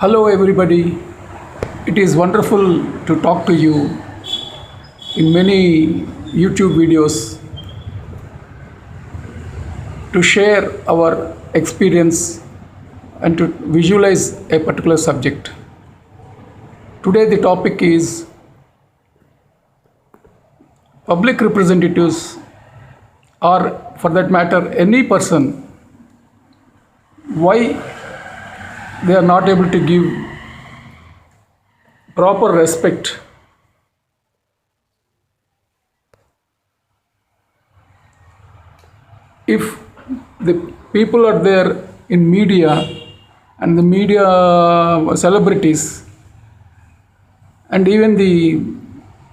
Hello, everybody. It is wonderful to talk to you in many YouTube videos to share our experience and to visualize a particular subject. Today, the topic is public representatives, or for that matter, any person, why they are not able to give proper respect. If the people are there in media and the media celebrities and even the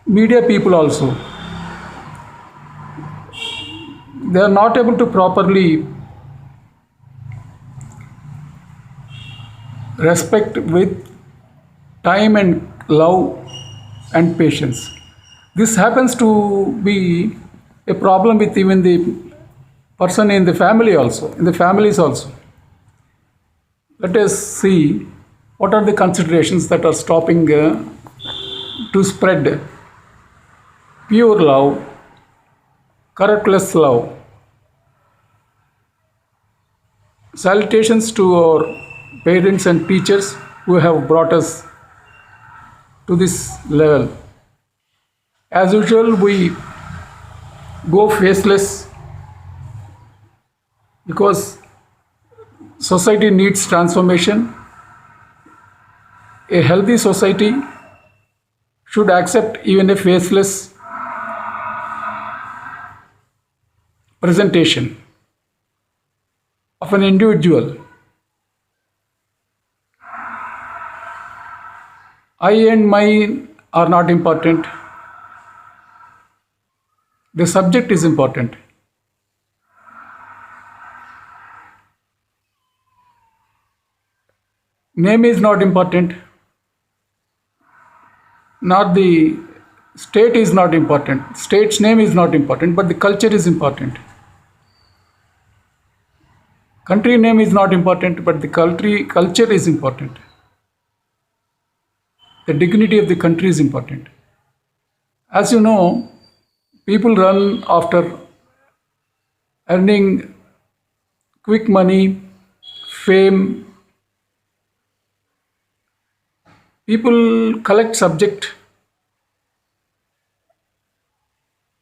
media people also, they are not able to properly respect with time and love and patience. This happens to be a problem with even the person in the family also, in the families also. Let us see what are the considerations that are stopping to spread pure love, correctless love. Salutations to our parents and teachers who have brought us to this level. As usual, we go faceless because society needs transformation. A healthy society should accept even a faceless presentation of an individual. I and mine are not important. The subject is important. Name is not important. Not the state is not important. State's name is not important, but the culture is important. Country name is not important, but the culture is important. The dignity of the country is important. As you know, people run after earning quick money, fame. People collect subject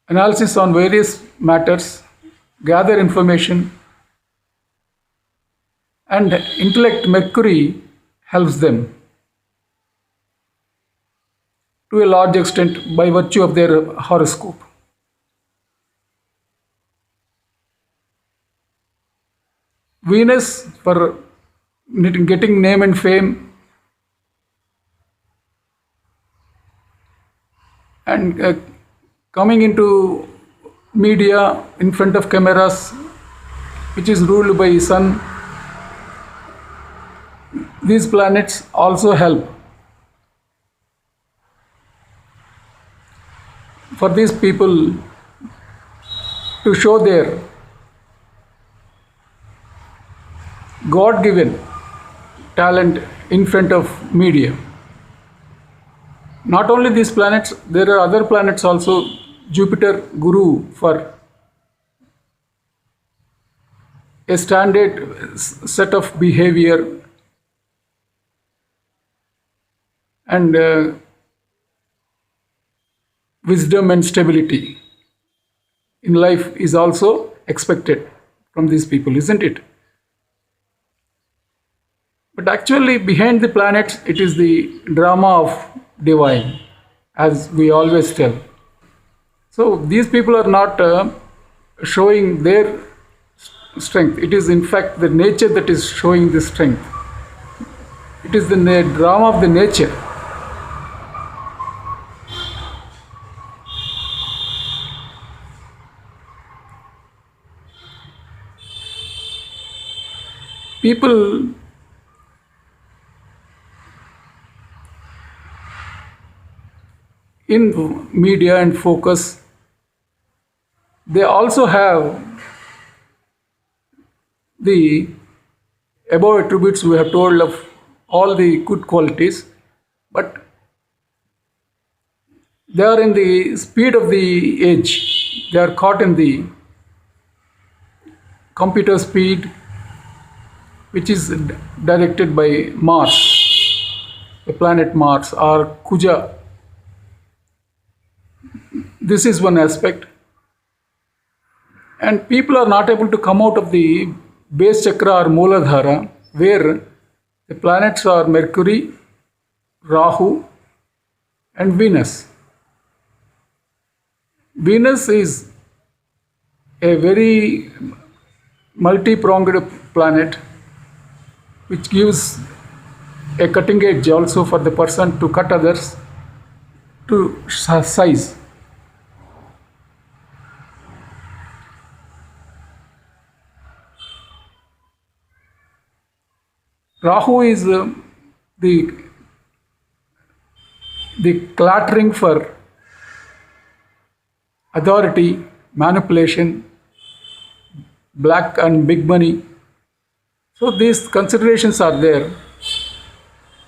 analysis on various matters, gather information, and intellect mercury helps them to a large extent by virtue of their horoscope. Venus for getting name and fame, and coming into media in front of cameras, which is ruled by sun. These planets also help for these people to show their God-given talent in front of media. Not only these planets, there are other planets also. Jupiter, Guru, for a standard set of behavior and wisdom and stability in life is also expected from these people, isn't it? But actually, behind the planets, it is the drama of divine, as we always tell. So these people are not showing their strength. It is in fact the nature that is showing the strength. It is the drama of the nature. People in media and focus, they also have the above attributes we have told of all the good qualities, but they are in the speed of the age. They are caught in the computer speed, which is directed by Mars, the planet Mars or Kuja. This is one aspect. And people are not able to come out of the base chakra or Mooladhara, where the planets are Mercury, Rahu, and Venus. Venus is a very multi-pronged planet which gives a cutting edge also for the person to cut others to size. Rahu is the clattering for authority, manipulation, black and big money. So these considerations are there,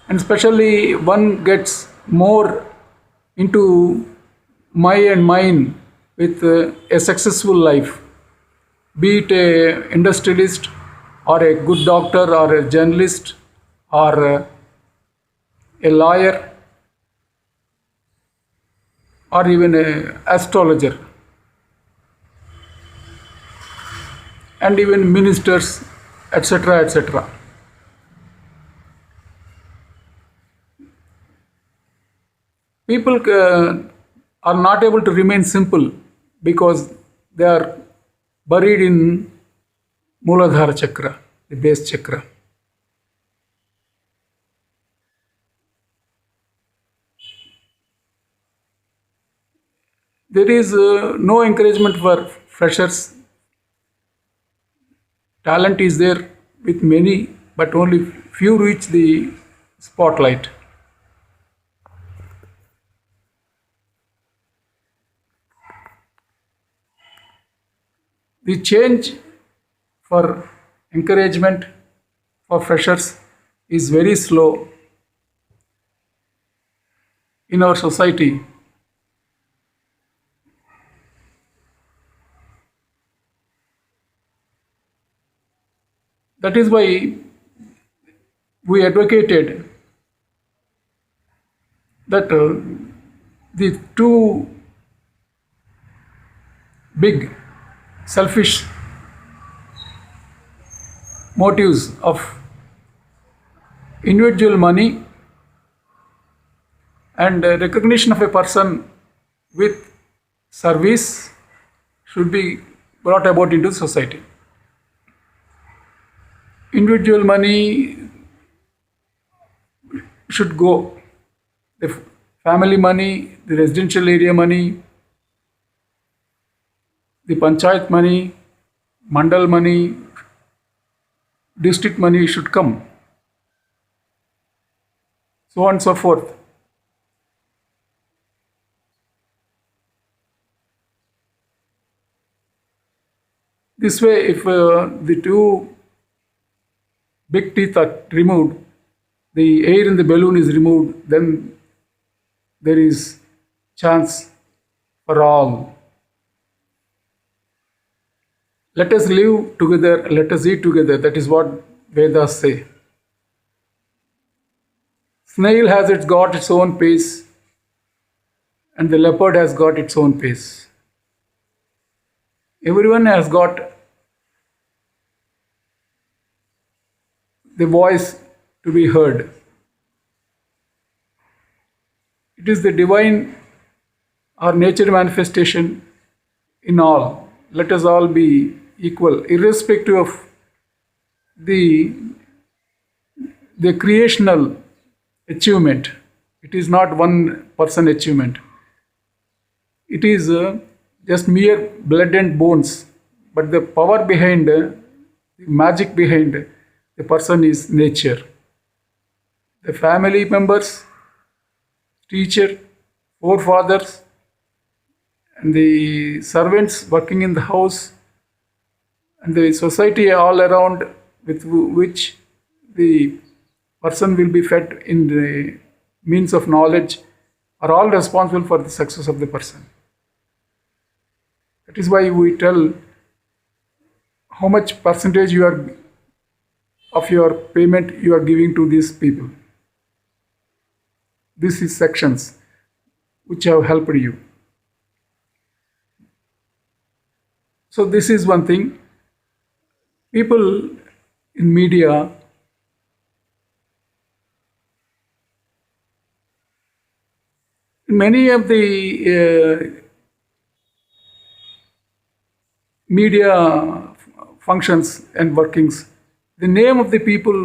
and especially one gets more into my and mine with a successful life, be it a industrialist or a good doctor or a journalist or a lawyer or even an astrologer, and even ministers, etc., etc. People are not able to remain simple because they are buried in Mooladhara chakra, the base chakra. There is no encouragement for freshers. Talent is there with many, but only few reach the spotlight. The change for encouragement for freshers is very slow in our society. That is why we advocated that the two big selfish motives of individual money and recognition of a person with service should be brought about into society. Individual money should go. The family money, the residential area money, the panchayat money, mandal money, district money should come. So on and so forth. This way, if the two big teeth are removed, the air in the balloon is removed, then there is chance for all. Let us live together, let us eat together. That is what Vedas say. Snail has got its own pace, and the leopard has got its own pace. Everyone has got the voice to be heard. It is the divine or nature manifestation in all. Let us all be equal, irrespective of the creational achievement. It is not one person achievement. It is just mere blood and bones, but the power behind, the magic behind the person is nature. The family members, teacher, forefathers, and the servants working in the house, and the society all around with which the person will be fed in the means of knowledge are all responsible for the success of the person. That is why we tell how much percentage of your payment you are giving to these people. This is sections which have helped you. So this is one thing. People in media many of the media functions and workings, the name of the people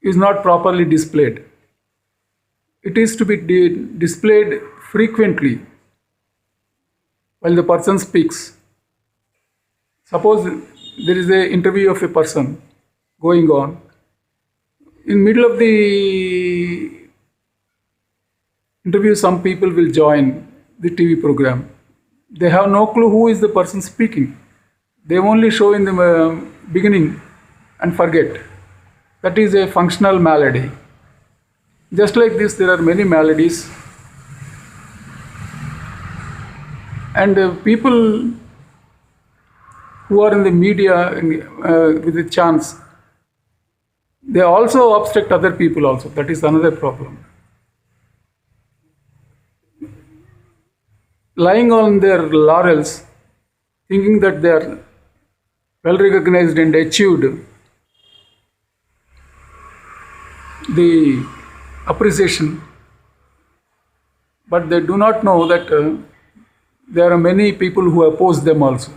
is not properly displayed. It is to be displayed frequently while the person speaks. Suppose there is an interview of a person going on. In middle of the interview, some people will join the TV program. They have no clue who is the person speaking. They only show in the beginning and forget. That is a functional malady. Just like this, there are many maladies. And people who are in the media with a chance, they also obstruct other people also. That is another problem. Lying on their laurels, thinking that they are well recognized and achieved the appreciation, but they do not know that there are many people who oppose them also.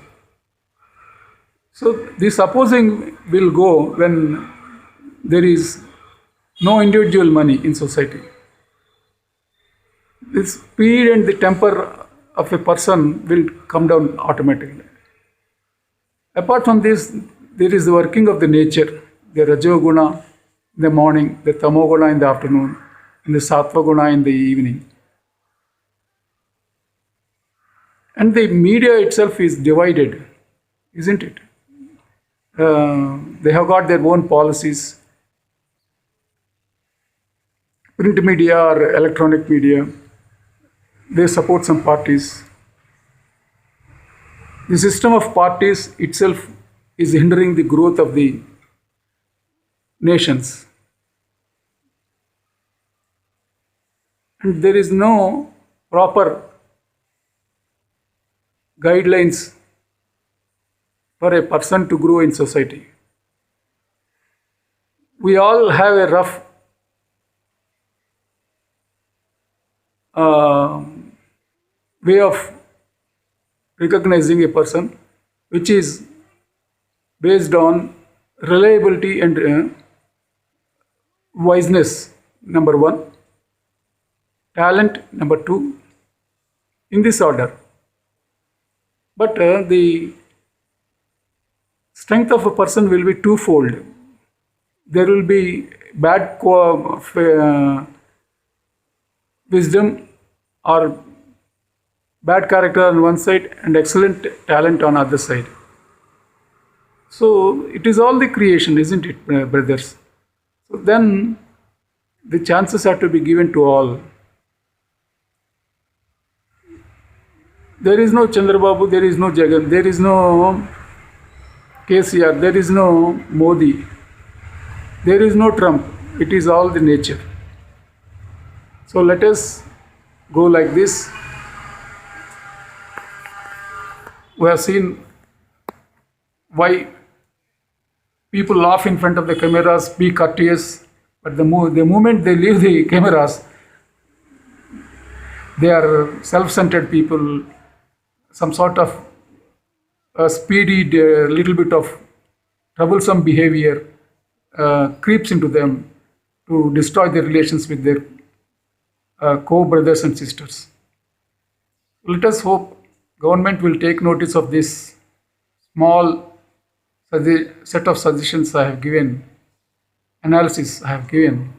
So this opposing will go when there is no individual money in society. The speed and the temper of a person will come down automatically. Apart from this, there is the working of the nature, the Rajoguna in the morning, the Tamoguna in the afternoon, and the Sattvaguna in the evening. And the media itself is divided, isn't it? They have got their own policies. Print media or electronic media, they support some parties. The system of parties itself is hindering the growth of the nations. And there is no proper guidelines for a person to grow in society. We all have a rough way of recognizing a person, which is based on reliability and wiseness, number one, talent, number two, in this order. But the strength of a person will be twofold. There will be bad wisdom or bad character on one side and excellent talent on other side. So it is all the creation, isn't it, brothers? So then the chances have to be given to all. There is no Chandrababu, there is no Jagan, there is no KCR, there is no Modi, there is no Trump. It is all the nature. So let us go like this. We have seen why people laugh in front of the cameras, be courteous, but the moment they leave the cameras, they are self-centered people, some sort of speedy, little bit of troublesome behavior creeps into them to destroy their relations with their co-brothers and sisters. Let us hope government will take notice of this small set of suggestions I have given, analysis I have given.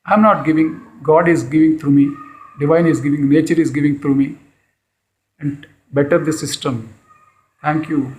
I am not giving, God is giving through me, divine is giving, nature is giving through me, and better the system. Thank you.